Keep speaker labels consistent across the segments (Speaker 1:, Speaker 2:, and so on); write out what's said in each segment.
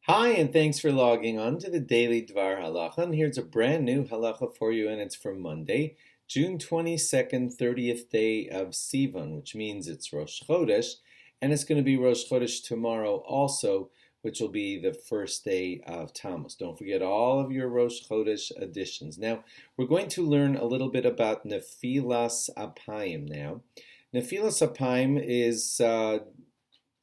Speaker 1: Hi, and thanks for logging on to the Daily DVAR Halacha. And here's a brand new halacha for you, and it's for Monday, June 22nd, 30th day of Sivan, which means it's Rosh Chodesh, and it's going to be Rosh Chodesh tomorrow also, which will be the first day of Tammuz. Don't forget all of your Rosh Chodesh additions. Now, we're going to learn a little bit about Nefilas Apayim now. Nefilas Apayim is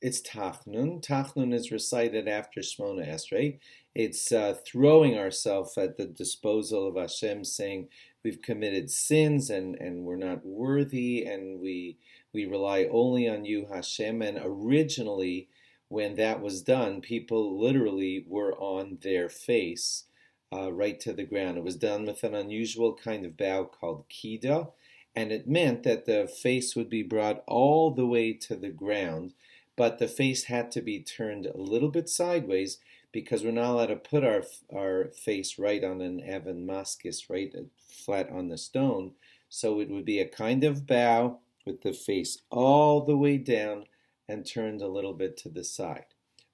Speaker 1: it's Tachnun. Tachnun is recited after Shmona Esrei. It's throwing ourselves at the disposal of Hashem, saying we've committed sins and we're not worthy, and we rely only on you, Hashem. And originally, when that was done, people literally were on their face, right to the ground. It was done with an unusual kind of bow called kida, and it meant that the face would be brought all the way to the ground, but the face had to be turned a little bit sideways because we're not allowed to put our face right on an Evan Maskis, right flat on the stone. So it would be a kind of bow with the face all the way down and turned a little bit to the side.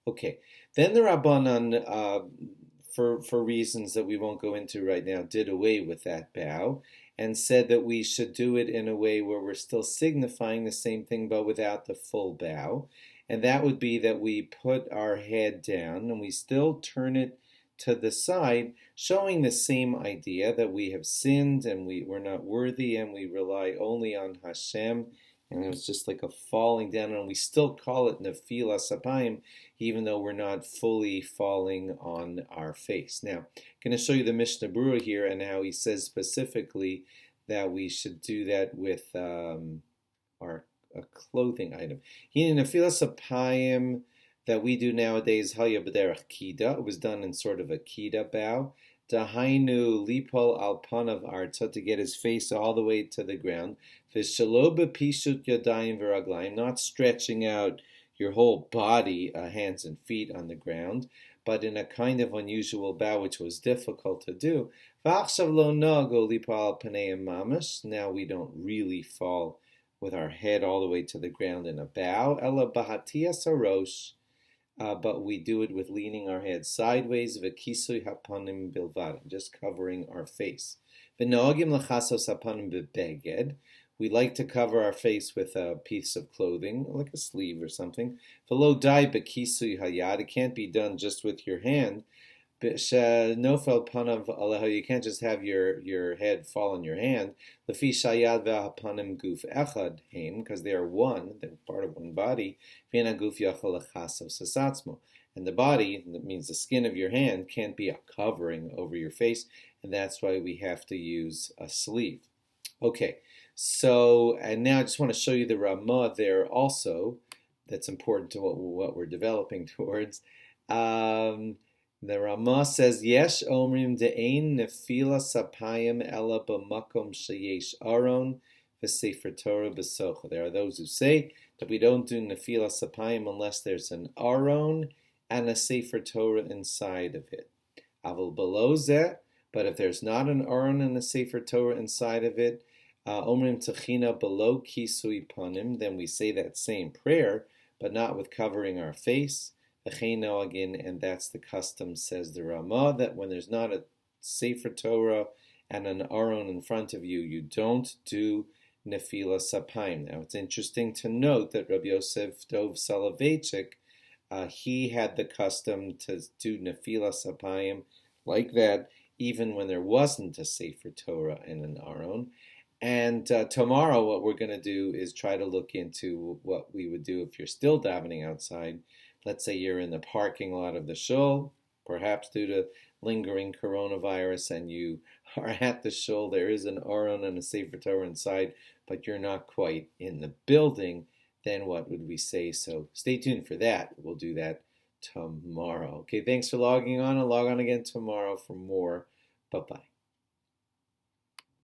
Speaker 1: Okay, then the Rabbanan, for reasons that we won't go into right now, did away with that bow and said that we should do it in a way where we're still signifying the same thing but without the full bow. And that would be that we put our head down and we still turn it to the side, showing the same idea that we have sinned and we're not worthy and we rely only on Hashem. And it was just like a falling down, and we still call it Nefilas Apayim, even though we're not fully falling on our face. Now, I'm going to show you the Mishnah Berurah here and how he says specifically that we should do that with our a clothing item. Here in Nefilas Apayim that we do nowadays, Haya B'derech Kida, it was done in sort of a Kida bow. Dahainu lipol al panav arta, to get his face all the way to the ground. V'shalo b'pishut yadayim v'raglayim, not stretching out your whole body, hands and feet on the ground, but in a kind of unusual bow, which was difficult to do. V'achshav lo nago lipol al paneim mamash, now we don't really fall with our head all the way to the ground in a bow. Ela bahatiyas harosh, but we do it with leaning our head sideways, v'kisui hapanim bilvad, just covering our face. V'noagim lachasos hapanim bebeged, we like to cover our face with a piece of clothing, like a sleeve or something. V'lo dai b'kisui hayad, it can't be done just with your hand. Nofel panav aleho, you can't just have your head fall on your hand. Lefi shayad ve'hapanim guf echad heim, because they are one, they're part of one body. V'ena guf yachal lechasos sasatzmo, and the body, that means the skin of your hand, can't be a covering over your face, and that's why we have to use a sleeve. Okay, so and now I just want to show you the Ramah there also. That's important to what we're developing towards. The Ramah says, Yesh omrim de'ein nefilas apayim ela b'makom sheyesh aron v'sefer Torah b'socha. There are those who say that we don't do nefilas apayim unless there's an aron and a sefer Torah inside of it. Avol below zeh, but if there's not an aron and a sefer Torah inside of it, omrim techina below kisui panim, then we say that same prayer, but not with covering our face. And that's the custom, says the Ramah, that when there's not a Sefer Torah and an Aron in front of you, you don't do Nefilas Apayim. Now, it's interesting to note that Rabbi Yosef Dov Soloveitchik, he had the custom to do Nefilas Apayim like that, even when there wasn't a Sefer Torah and an Aron. And tomorrow, what we're going to do is try to look into what we would do if you're still davening outside. Let's say you're in the parking lot of the shul, perhaps due to lingering coronavirus, and you are at the shul. There is an Aron and a Sefer Torah inside, but you're not quite in the building. Then what would we say? So stay tuned for that. We'll do that tomorrow. Okay, thanks for logging on, and log on again tomorrow for more. Bye-bye.